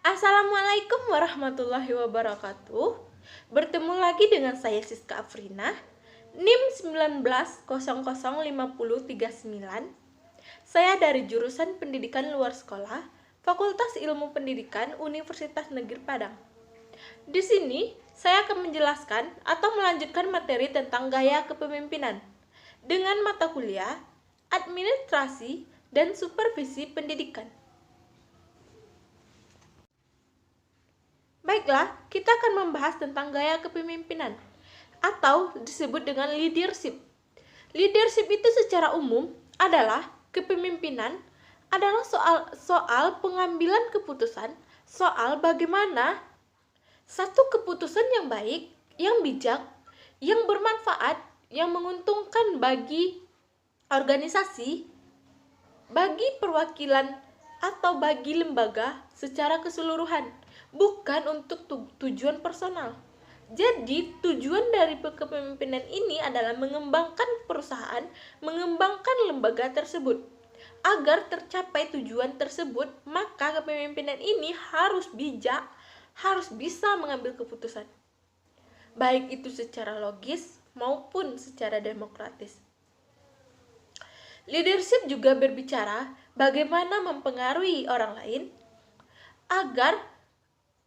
Assalamualaikum warahmatullahi wabarakatuh. Bertemu lagi dengan saya Siska Afrina, NIM 19005039. Saya dari jurusan Pendidikan Luar Sekolah, Fakultas Ilmu Pendidikan Universitas Negeri Padang. Di sini, saya akan menjelaskan atau melanjutkan materi tentang gaya kepemimpinan dengan mata kuliah Administrasi dan Supervisi Pendidikan. Baiklah, kita akan membahas tentang gaya kepemimpinan atau disebut dengan leadership. Leadership itu secara umum adalah kepemimpinan adalah soal pengambilan keputusan, soal bagaimana satu keputusan yang baik, yang bijak, yang bermanfaat, yang menguntungkan bagi organisasi, bagi perwakilan atau bagi lembaga secara keseluruhan, bukan untuk tujuan personal. Jadi tujuan dari kepemimpinan ini adalah mengembangkan perusahaan, mengembangkan lembaga tersebut. Agar tercapai tujuan tersebut, maka kepemimpinan ini harus bijak, harus bisa mengambil keputusan, baik itu secara logis maupun secara demokratis. Leadership juga berbicara bagaimana mempengaruhi orang lain agar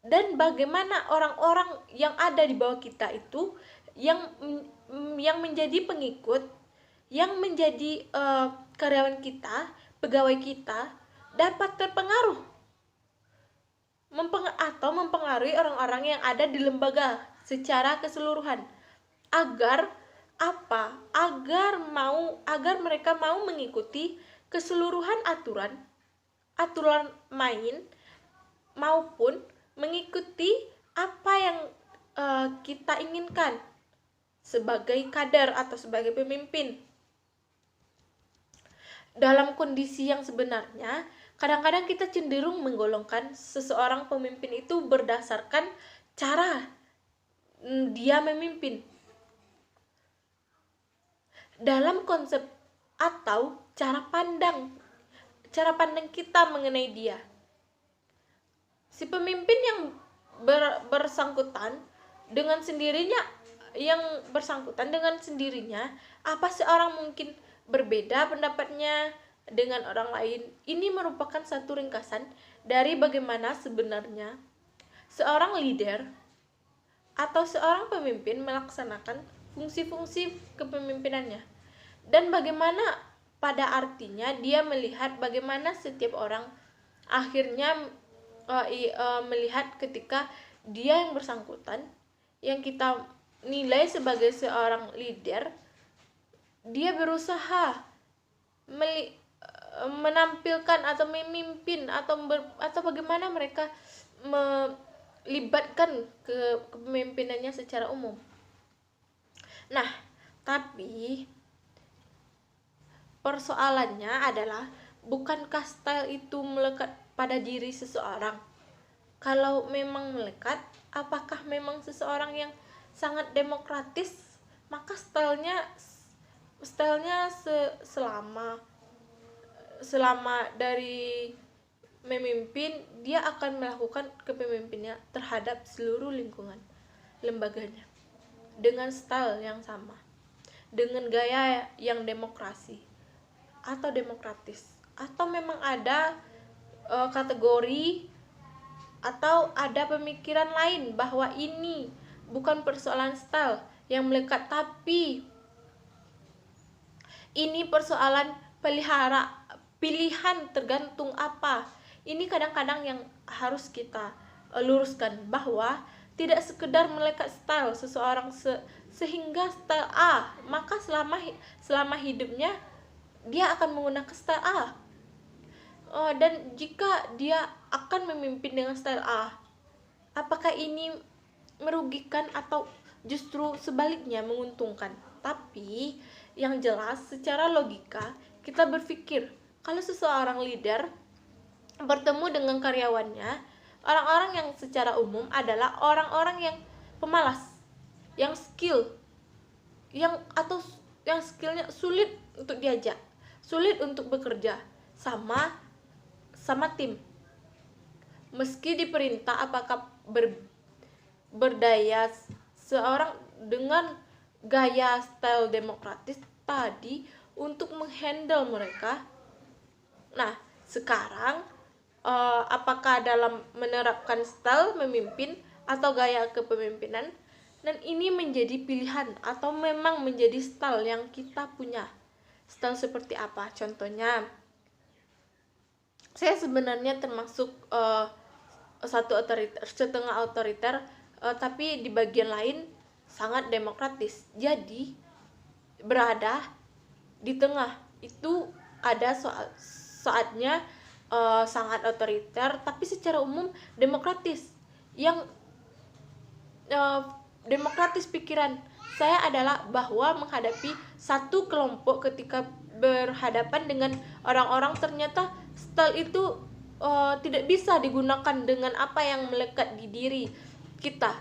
dan bagaimana orang-orang yang ada di bawah kita itu yang menjadi pengikut, yang menjadi karyawan kita, pegawai kita dapat terpengaruh atau mempengaruhi orang-orang yang ada di lembaga secara keseluruhan agar apa? Agar mereka mau mengikuti keseluruhan aturan main maupun mengikuti apa yang kita inginkan sebagai kader atau sebagai pemimpin. Dalam kondisi yang sebenarnya, kadang-kadang kita cenderung menggolongkan seseorang pemimpin itu berdasarkan cara dia memimpin. Dalam konsep atau cara pandang kita mengenai dia. Si pemimpin yang bersangkutan dengan sendirinya, apa seorang mungkin berbeda pendapatnya dengan orang lain. Ini merupakan satu ringkasan dari bagaimana sebenarnya seorang leader atau seorang pemimpin melaksanakan fungsi-fungsi kepemimpinannya, dan bagaimana pada artinya dia melihat bagaimana setiap orang akhirnya melihat ketika dia yang bersangkutan, yang kita nilai sebagai seorang leader, dia berusaha menampilkan atau memimpin atau bagaimana mereka melibatkan kepemimpinannya secara umum. Nah, tapi persoalannya adalah bukankah style itu melekat pada diri seseorang? Kalau memang melekat, apakah memang seseorang yang sangat demokratis, maka stylenya selama dari memimpin, dia akan melakukan kepemimpinannya terhadap seluruh lingkungan lembaganya dengan style yang sama, dengan gaya yang demokrasi atau demokratis, atau memang ada kategori atau ada pemikiran lain bahwa ini bukan persoalan style yang melekat, tapi ini persoalan pilihan tergantung apa. Ini kadang-kadang yang harus kita luruskan, bahwa tidak sekedar melekat style seseorang sehingga style A, maka selama hidupnya dia akan menggunakan style A. Dan jika dia akan memimpin dengan style A, apakah ini merugikan atau justru sebaliknya menguntungkan? Tapi yang jelas secara logika kita berpikir, kalau seseorang leader bertemu dengan karyawannya, orang-orang yang secara umum adalah orang-orang yang pemalas, yang yang skillnya sulit untuk diajak, sulit untuk bekerja sama tim. Meski diperintah apakah berdaya seorang dengan gaya style demokratis tadi untuk menghandle mereka. Nah, sekarang apakah dalam menerapkan style memimpin atau gaya kepemimpinan, dan ini menjadi pilihan atau memang menjadi style yang kita punya. Style seperti apa? Contohnya, saya sebenarnya termasuk setengah otoriter, tapi di bagian lain sangat demokratis. Jadi berada di tengah itu, ada saatnya sangat otoriter tapi secara umum demokratis. Yang demokratis pikiran saya adalah bahwa menghadapi satu kelompok ketika berhadapan dengan orang-orang, ternyata style itu tidak bisa digunakan dengan apa yang melekat di diri kita.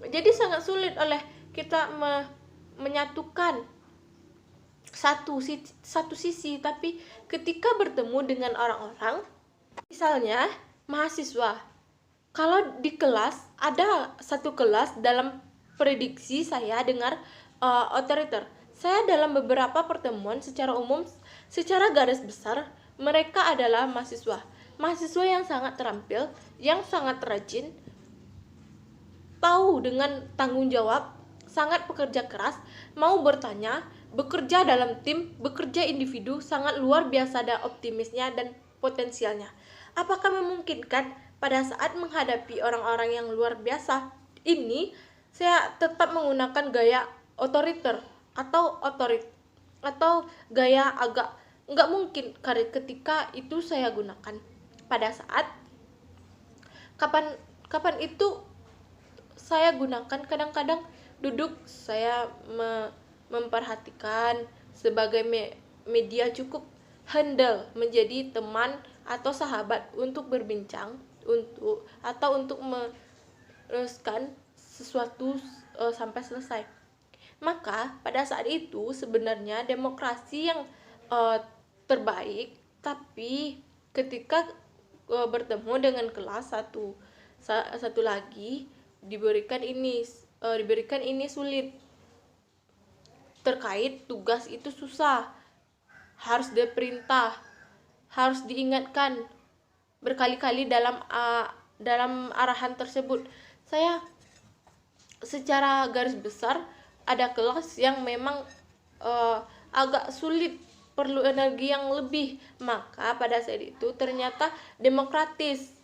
Jadi sangat sulit oleh kita menyatukan satu sisi, tapi ketika bertemu dengan orang-orang, misalnya mahasiswa, kalau di kelas ada satu kelas, dalam prediksi saya dengar otoriter. Saya dalam beberapa pertemuan secara umum, secara garis besar, mereka adalah mahasiswa yang sangat terampil, yang sangat rajin, tahu dengan tanggung jawab, sangat pekerja keras, mau bertanya, bekerja dalam tim, bekerja individu, sangat luar biasa dan optimisnya dan potensialnya. Apakah memungkinkan pada saat menghadapi orang-orang yang luar biasa ini saya tetap menggunakan gaya otoriter atau gaya agak? Nggak mungkin, karena ketika itu saya gunakan pada saat kapan itu saya gunakan, kadang-kadang duduk saya memperhatikan sebagai media cukup handle, menjadi teman atau sahabat untuk berbincang untuk meneruskan sesuatu sampai selesai. Maka pada saat itu sebenarnya demokrasi yang terbaik, tapi ketika bertemu dengan kelas satu lagi diberikan ini sulit, terkait tugas itu susah, harus diperintah, harus diingatkan berkali-kali dalam arahan tersebut. Saya secara garis besar ada kelas yang memang agak sulit, perlu energi yang lebih, maka pada saat itu ternyata demokratis,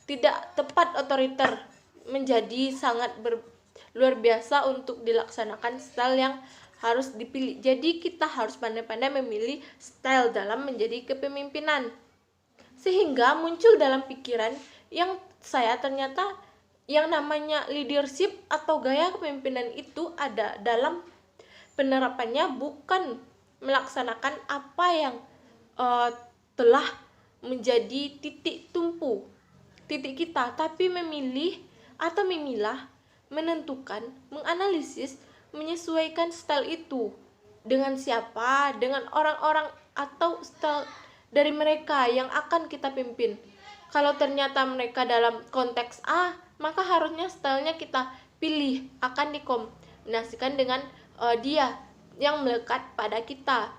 tidak tepat otoriter, menjadi sangat luar biasa untuk dilaksanakan style yang harus dipilih. Jadi kita harus pandai-pandai memilih style dalam menjadi kepemimpinan, sehingga muncul dalam pikiran yang saya, ternyata yang namanya leadership atau gaya kepemimpinan itu ada dalam penerapannya, bukan melaksanakan apa yang telah menjadi titik tumpu titik kita, tapi memilih atau memilah, menentukan, menganalisis, menyesuaikan style itu dengan siapa, dengan orang-orang atau style dari mereka yang akan kita pimpin. Kalau ternyata mereka dalam konteks A, maka harusnya stylenya kita pilih akan dikombinasikan dengan dia yang melekat pada kita,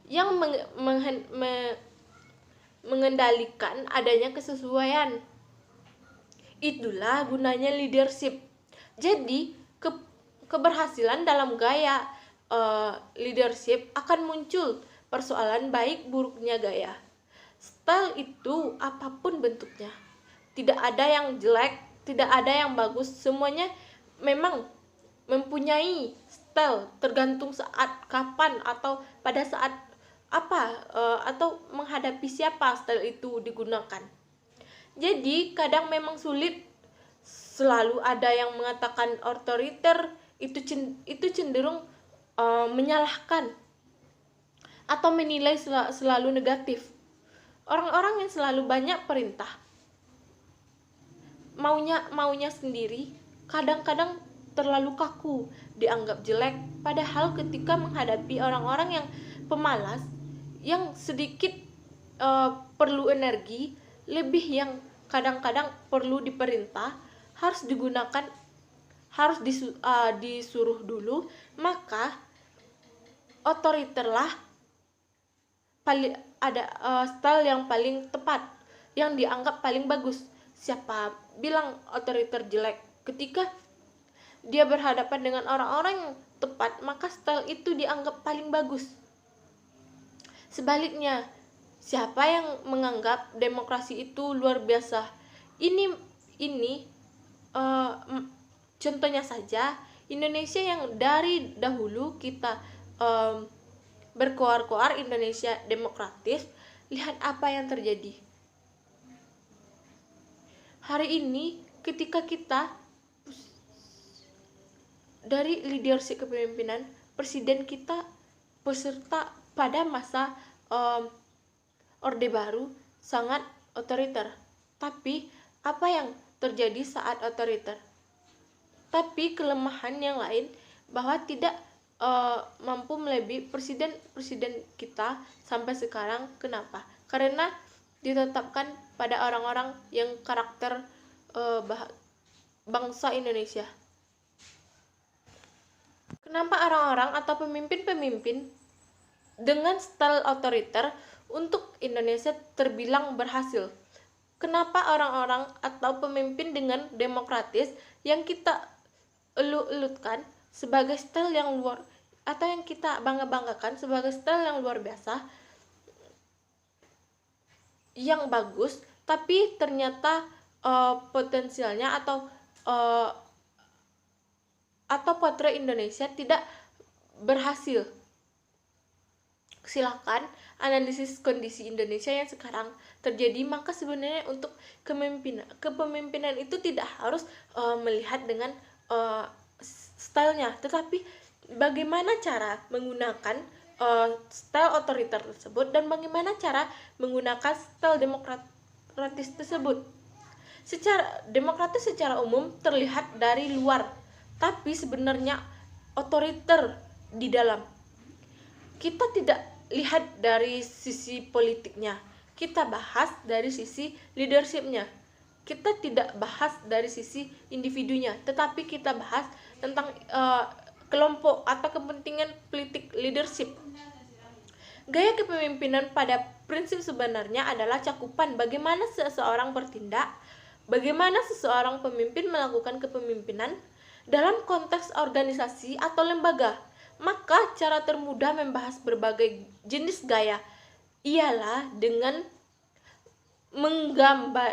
yang mengendalikan adanya kesesuaian. Itulah gunanya leadership. Jadi keberhasilan dalam gaya leadership akan muncul persoalan baik buruknya gaya. Style itu apapun bentuknya, tidak ada yang jelek, tidak ada yang bagus, semuanya memang mempunyai style, tergantung saat kapan atau pada saat apa atau menghadapi siapa style itu digunakan. Jadi kadang memang sulit, selalu ada yang mengatakan otoriter itu cenderung menyalahkan atau menilai selalu negatif. Orang-orang yang selalu banyak perintah, maunya sendiri, kadang-kadang terlalu kaku, dianggap jelek. Padahal ketika menghadapi orang-orang yang pemalas, yang sedikit perlu energi lebih, yang kadang-kadang perlu diperintah, harus digunakan, harus disuruh dulu, maka otoriterlah paling ada style yang paling tepat, yang dianggap paling bagus. Siapa bilang otoriter jelek? Ketika dia berhadapan dengan orang-orang yang tepat, maka style itu dianggap paling bagus. Sebaliknya, siapa yang menganggap demokrasi itu luar biasa? Ini contohnya saja Indonesia yang dari dahulu kita berkoar-koar Indonesia demokratis. Lihat apa yang terjadi hari ini ketika kita dari leadership kepemimpinan presiden kita peserta pada masa Orde Baru sangat otoriter. Tapi apa yang terjadi saat otoriter? Tapi kelemahan yang lain bahwa tidak mampu melebihi presiden kita sampai sekarang. Kenapa? Karena ditetapkan pada orang-orang yang karakter bangsa Indonesia. Kenapa orang-orang atau pemimpin-pemimpin dengan style otoriter untuk Indonesia terbilang berhasil? Kenapa orang-orang atau pemimpin dengan demokratis yang kita elut-elutkan sebagai style yang luar, atau yang kita bangga-banggakan sebagai style yang luar biasa, yang bagus, tapi ternyata potensialnya atau potret Indonesia tidak berhasil? Silakan analisis kondisi Indonesia yang sekarang terjadi. Maka sebenarnya untuk kepemimpinan itu tidak harus melihat dengan stylenya, tetapi bagaimana cara menggunakan style otoriter tersebut dan bagaimana cara menggunakan style demokratis tersebut. Secara demokratis secara umum terlihat dari luar, tapi sebenarnya otoriter di dalam. Kita tidak lihat dari sisi politiknya, kita bahas dari sisi leadershipnya. Kita tidak bahas dari sisi individunya, tetapi kita bahas tentang kelompok atau kepentingan politik leadership. Gaya kepemimpinan pada prinsip sebenarnya adalah cakupan bagaimana seseorang bertindak, bagaimana seseorang pemimpin melakukan kepemimpinan dalam konteks organisasi atau lembaga. Maka cara termudah membahas berbagai jenis gaya ialah dengan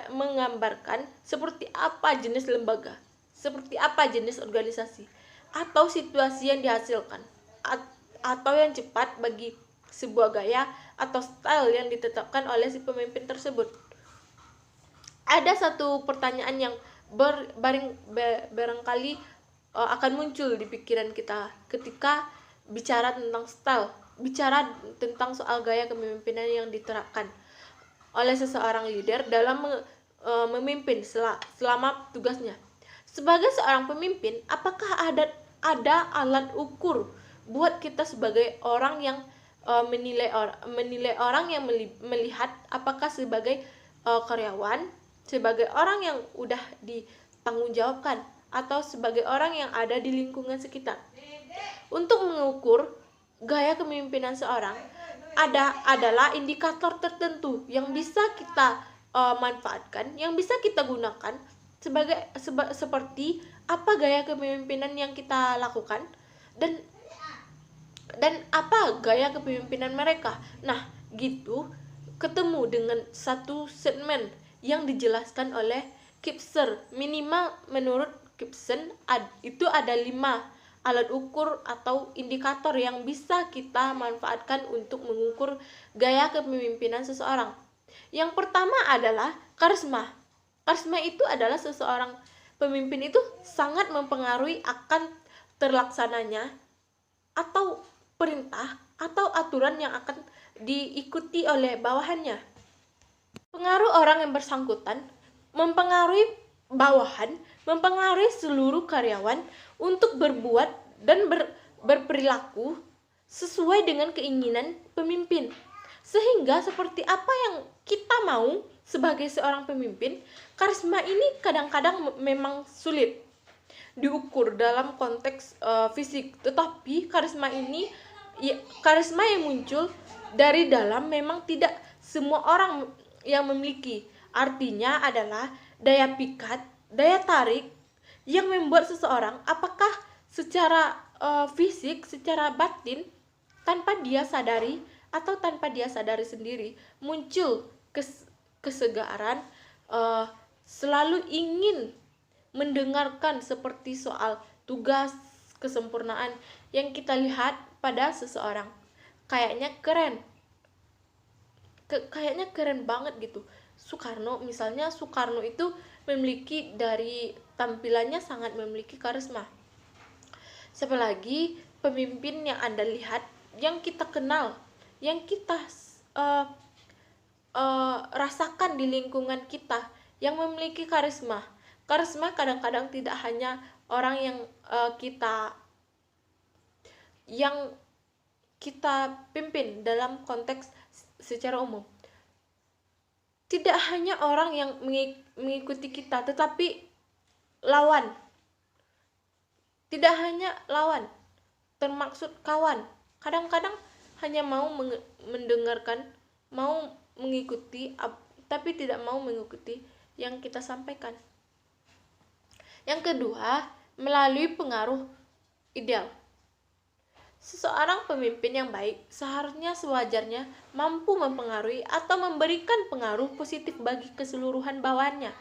menggambarkan seperti apa jenis lembaga, seperti apa jenis organisasi, atau situasi yang dihasilkan, atau yang cepat bagi sebuah gaya atau style yang ditetapkan oleh si pemimpin tersebut. Ada satu pertanyaan yang barangkali akan muncul di pikiran kita ketika bicara tentang style, bicara tentang soal gaya kepemimpinan yang diterapkan oleh seseorang leader dalam memimpin selama tugasnya. Sebagai seorang pemimpin, apakah ada alat ukur buat kita sebagai orang yang menilai orang yang melihat apakah sebagai karyawan, sebagai orang yang udah ditanggungjawabkan, atau sebagai orang yang ada di lingkungan sekitar? Untuk mengukur gaya kepemimpinan seorang adalah indikator tertentu yang bisa kita manfaatkan, yang bisa kita gunakan seperti apa gaya kepemimpinan yang kita lakukan dan apa gaya kepemimpinan mereka. Nah, gitu ketemu dengan satu segmen yang dijelaskan oleh Kipser. Minimal menurut Kipser itu ada 5 alat ukur atau indikator yang bisa kita manfaatkan untuk mengukur gaya kepemimpinan seseorang. Yang pertama adalah karisma. Karisma itu adalah seseorang pemimpin itu sangat mempengaruhi akan terlaksananya atau perintah atau aturan yang akan diikuti oleh bawahannya. Pengaruh orang yang bersangkutan mempengaruhi bawahan, mempengaruhi seluruh karyawan untuk berbuat dan berperilaku sesuai dengan keinginan pemimpin. Sehingga seperti apa yang kita mau, sebagai seorang pemimpin, karisma ini kadang-kadang memang sulit diukur dalam konteks fisik, tetapi karisma yang muncul dari dalam memang tidak semua orang yang memiliki. Artinya adalah daya pikat, daya tarik yang membuat seseorang, apakah secara fisik, secara batin, tanpa dia sadari atau tanpa dia sadari sendiri, muncul kesegaran, selalu ingin mendengarkan seperti soal tugas, kesempurnaan yang kita lihat pada seseorang. Kayaknya keren banget gitu. Misalnya Soekarno itu memiliki, dari tampilannya sangat memiliki karisma. Siapa lagi pemimpin yang Anda lihat, yang kita kenal, yang kita rasakan di lingkungan kita, yang memiliki karisma. Karisma kadang-kadang tidak hanya orang yang kita pimpin dalam konteks secara umum. Tidak hanya orang yang mengikuti kita, tetapi lawan. Tidak hanya lawan, termaksud kawan. Kadang-kadang hanya mau mendengarkan, mau mengikuti, tapi tidak mau mengikuti yang kita sampaikan. Yang kedua, melalui pengaruh ideal. Seseorang pemimpin yang baik seharusnya sewajarnya mampu mempengaruhi atau memberikan pengaruh positif bagi keseluruhan bawahannya.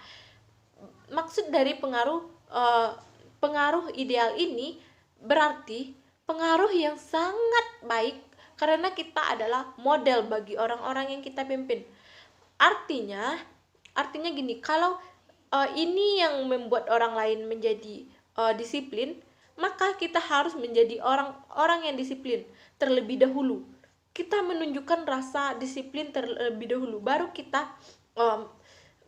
Maksud dari pengaruh ideal ini berarti pengaruh yang sangat baik, karena kita adalah model bagi orang-orang yang kita pimpin. Artinya gini, kalau ini yang membuat orang lain menjadi disiplin, maka kita harus menjadi orang yang disiplin terlebih dahulu. Kita menunjukkan rasa disiplin terlebih dahulu, baru kita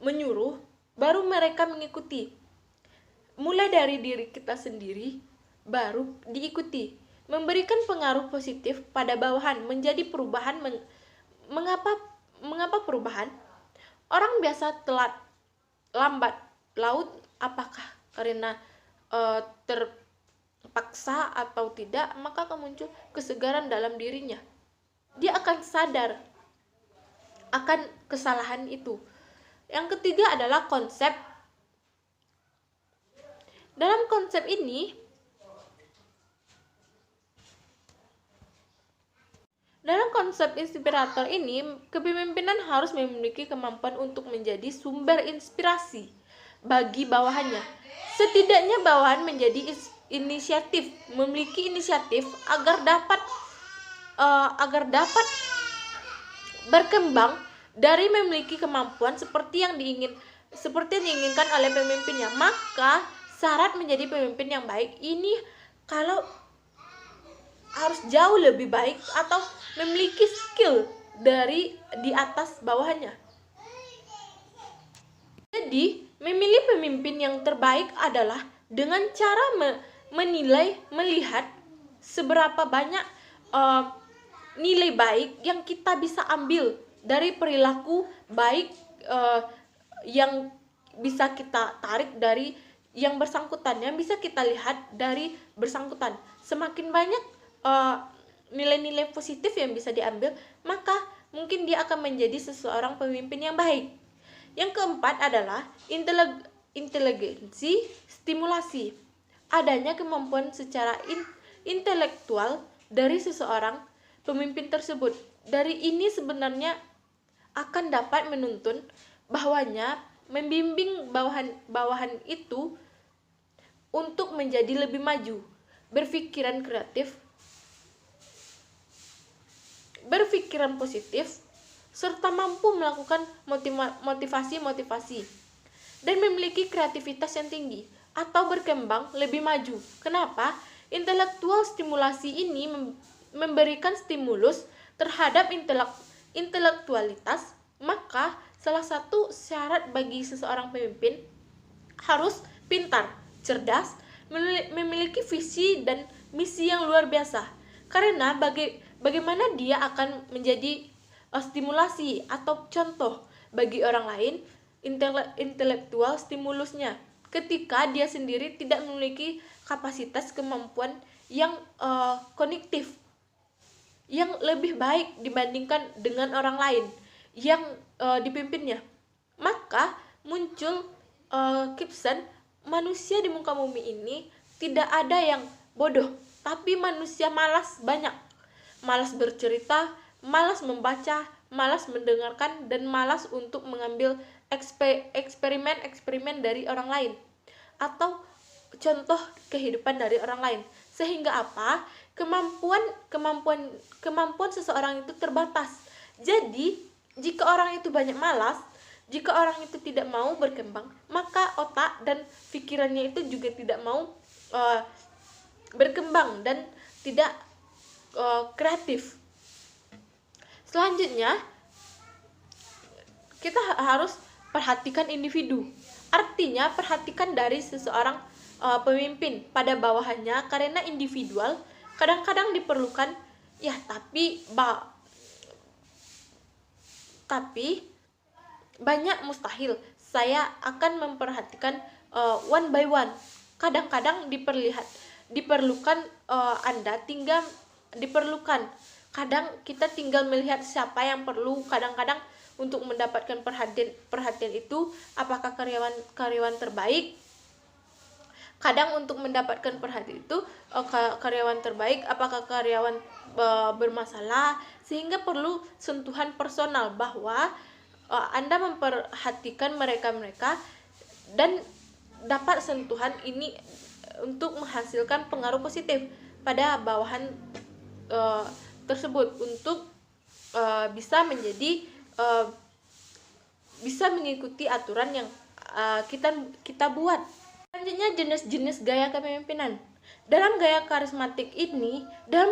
menyuruh, baru mereka mengikuti. Mulai dari diri kita sendiri, baru diikuti. Memberikan pengaruh positif pada bawahan, menjadi perubahan. Mengapa perubahan? Orang biasa telat, lambat laut, apakah karena terpaksa atau tidak, maka akan muncul kesegaran dalam dirinya. Dia akan sadar akan kesalahan itu. Yang ketiga adalah konsep. Dalam konsep ini, dalam konsep inspirator ini, kepemimpinan harus memiliki kemampuan untuk menjadi sumber inspirasi bagi bawahannya. Setidaknya bawahan memiliki inisiatif agar dapat berkembang dari memiliki kemampuan seperti yang diinginkan oleh pemimpinnya. Maka syarat menjadi pemimpin yang baik ini kalau harus jauh lebih baik atau memiliki skill di atas bawahannya. Jadi, memilih pemimpin yang terbaik adalah dengan cara melihat seberapa banyak nilai baik yang kita bisa ambil dari perilaku baik yang bisa kita tarik dari yang bersangkutan, yang bisa kita lihat dari bersangkutan. Semakin banyak nilai-nilai positif yang bisa diambil, maka mungkin dia akan menjadi seseorang pemimpin yang baik. Yang keempat adalah inteligensi stimulasi. Adanya kemampuan secara intelektual dari seseorang pemimpin tersebut. Dari ini sebenarnya akan dapat menuntun bahwanya membimbing bawahan itu untuk menjadi lebih maju, berpikiran kreatif, berpikiran positif, serta mampu melakukan motivasi dan memiliki kreativitas yang tinggi atau berkembang lebih maju. Kenapa? Intelektual stimulasi ini memberikan stimulus terhadap intelektualitas. Maka salah satu syarat bagi seseorang pemimpin harus pintar, cerdas, memiliki visi dan misi yang luar biasa. Karena bagaimana dia akan menjadi stimulasi atau contoh bagi orang lain intelektual stimulusnya, ketika dia sendiri tidak memiliki kapasitas kemampuan yang kognitif yang lebih baik dibandingkan dengan orang lain yang dipimpinnya. Maka muncul Gibson, manusia di muka bumi ini tidak ada yang bodoh, tapi manusia malas banyak. Malas bercerita, malas membaca, malas mendengarkan, dan malas untuk mengambil eksperimen dari orang lain atau contoh kehidupan dari orang lain. Sehingga apa? Kemampuan seseorang itu terbatas. Jadi, jika orang itu banyak malas, jika orang itu tidak mau berkembang, maka otak dan pikirannya itu juga tidak mau berkembang dan tidak kreatif. Selanjutnya, kita harus perhatikan individu. Artinya, perhatikan dari seseorang pemimpin pada bawahannya, karena individual kadang-kadang diperlukan ya, tapi banyak mustahil. Saya akan memperhatikan one by one. Kadang-kadang diperlukan Anda tinggal diperlukan. Kadang kita tinggal melihat siapa yang perlu. Kadang-kadang untuk mendapatkan perhatian itu, apakah karyawan terbaik? Kadang untuk mendapatkan perhatian itu karyawan terbaik, apakah karyawan bermasalah? Sehingga perlu sentuhan personal, bahwa Anda memperhatikan mereka dan dapat sentuhan ini untuk menghasilkan pengaruh positif pada bawahan tersebut, untuk bisa mengikuti aturan yang kita buat. Selanjutnya, jenis-jenis gaya kepemimpinan. Dalam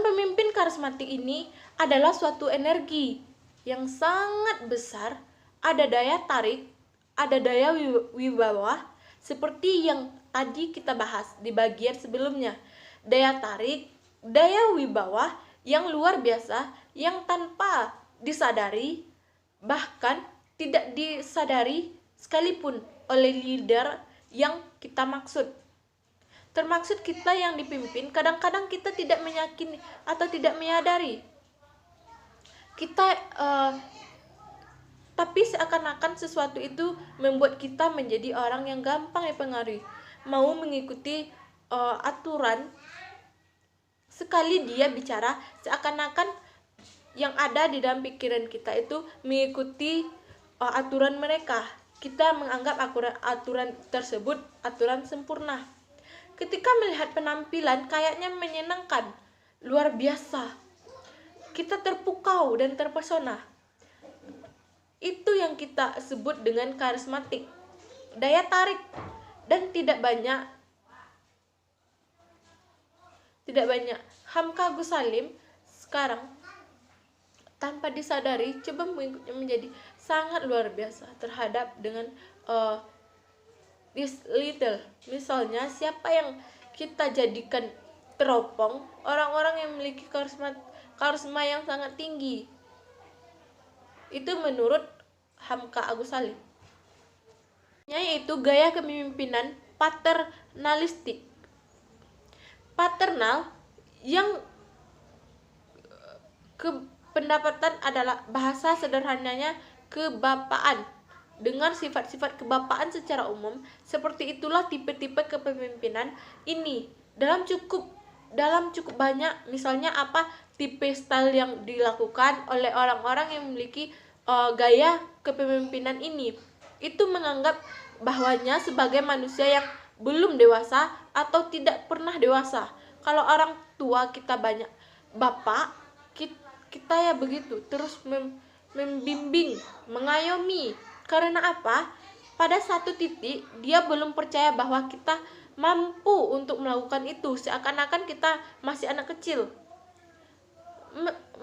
pemimpin karismatik ini adalah suatu energi yang sangat besar, ada daya tarik, ada daya wibawa, seperti yang tadi kita bahas di bagian sebelumnya. Daya tarik, daya wibawa yang luar biasa, yang tanpa disadari, bahkan tidak disadari sekalipun oleh leader yang kita maksud. Termaksud kita yang dipimpin, kadang-kadang kita tidak meyakini atau tidak menyadari. Tapi seakan-akan sesuatu itu membuat kita menjadi orang yang gampang dipengaruhi, mau mengikuti aturan. Sekali dia bicara, seakan-akan yang ada di dalam pikiran kita itu mengikuti aturan mereka. Kita menganggap aturan tersebut aturan sempurna. Ketika melihat penampilan kayaknya menyenangkan, luar biasa, kita terpukau dan terpesona. Itu yang kita sebut dengan karismatik, daya tarik. Dan tidak banyak Hamka Agus Salim sekarang tanpa disadari coba mengikutnya menjadi sangat luar biasa terhadap dengan this little. Misalnya, siapa yang kita jadikan teropong? Orang-orang yang memiliki karisma yang sangat tinggi. Itu menurut Hamka Agus Salim. Yaitu gaya kepemimpinan paternalistik. Paternal yang pendapatan adalah bahasa sederhananya kebapaan. Dengan sifat-sifat kebapaan secara umum, seperti itulah tipe-tipe kepemimpinan ini. Dalam cukup banyak, misalnya apa tipe style yang dilakukan oleh orang-orang yang memiliki gaya kepemimpinan ini. Itu menganggap bahwanya sebagai manusia yang belum dewasa atau tidak pernah dewasa. Kalau orang tua kita banyak bapak, kita ya begitu, terus membimbing, mengayomi. Karena apa? Pada satu titik dia belum percaya bahwa kita mampu untuk melakukan itu, seakan-akan kita masih anak kecil.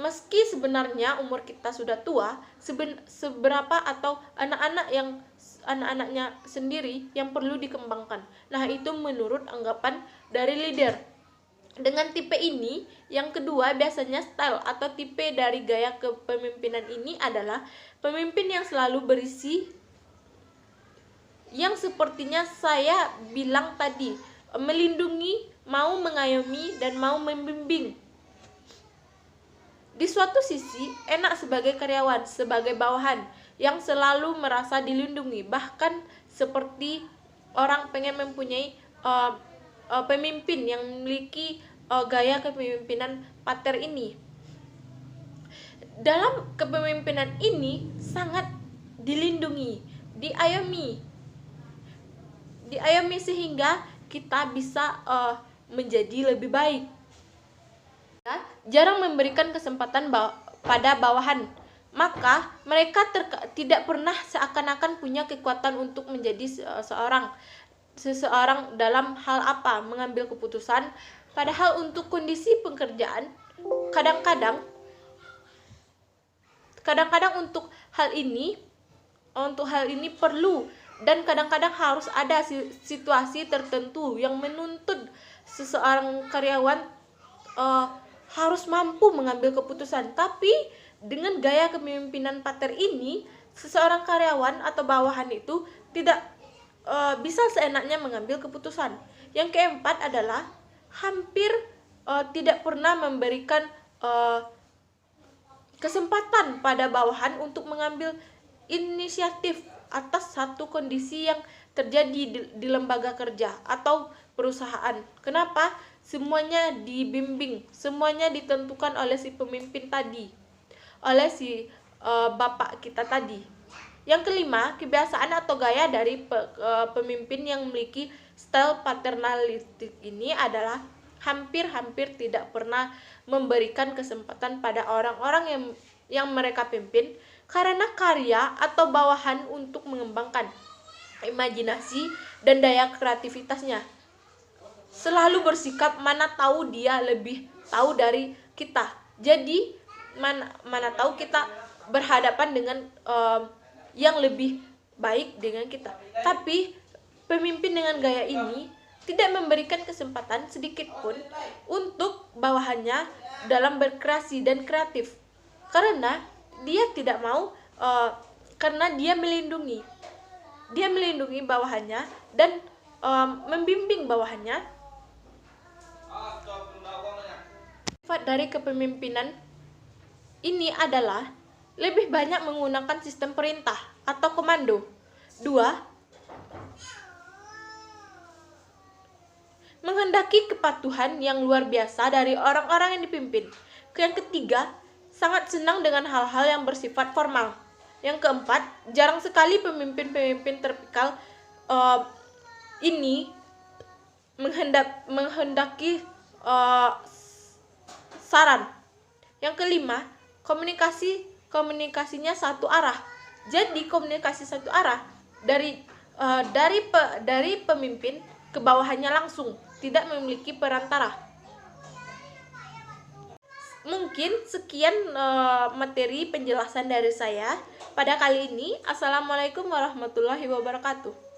Meski sebenarnya umur kita sudah tua, seberapa atau anak-anaknya sendiri yang perlu dikembangkan. Nah, itu menurut anggapan dari leader. Dengan tipe ini, yang kedua biasanya style atau tipe dari gaya kepemimpinan ini adalah pemimpin yang selalu berisi yang sepertinya saya bilang tadi, melindungi, mau mengayomi, dan mau membimbing. Di suatu sisi, enak sebagai karyawan, sebagai bawahan yang selalu merasa dilindungi, bahkan seperti orang pengen mempunyai pemimpin yang memiliki gaya kepemimpinan pater ini. Dalam kepemimpinan ini sangat dilindungi, diayomi sehingga kita bisa menjadi lebih baik. Jarang memberikan kesempatan pada bawahan, maka mereka tidak pernah seakan-akan punya kekuatan untuk menjadi seseorang dalam hal apa mengambil keputusan. Padahal untuk kondisi pekerjaan kadang-kadang untuk hal ini perlu, dan kadang-kadang harus ada situasi tertentu yang menuntut seseorang karyawan harus mampu mengambil keputusan. Tapi dengan gaya kepemimpinan pater ini, seseorang karyawan atau bawahan itu tidak bisa seenaknya mengambil keputusan. Yang keempat adalah hampir tidak pernah memberikan kesempatan pada bawahan untuk mengambil inisiatif atas satu kondisi yang terjadi di lembaga kerja atau perusahaan. Kenapa? Semuanya dibimbing, semuanya ditentukan oleh si pemimpin tadi, oleh si bapak kita tadi. Yang kelima, kebiasaan atau gaya dari pemimpin yang memiliki style paternalistik ini adalah hampir tidak pernah memberikan kesempatan pada orang-orang yang mereka pimpin karena karya atau bawahan untuk mengembangkan imajinasi dan daya kreativitasnya. Selalu bersikap mana tahu dia lebih tahu dari kita. Jadi mana tahu kita berhadapan dengan yang lebih baik dengan kita. Tapi pemimpin dengan gaya ini tidak memberikan kesempatan sedikit pun untuk bawahannya dalam berkreasi dan kreatif, karena dia tidak mau, karena dia melindungi bawahannya dan membimbing bawahannya. Sifat dari kepemimpinan ini adalah lebih banyak menggunakan sistem perintah atau komando. 2. Menghendaki kepatuhan yang luar biasa dari orang-orang yang dipimpin. Yang ketiga, sangat senang dengan hal-hal yang bersifat formal. Yang keempat, jarang sekali pemimpin-pemimpin terpikal ini menghendaki saran. Yang kelima, komunikasinya satu arah. Jadi komunikasi satu arah dari pemimpin ke bawahannya langsung, tidak memiliki perantara. Mungkin sekian materi penjelasan dari saya pada kali ini. Assalamualaikum warahmatullahi wabarakatuh.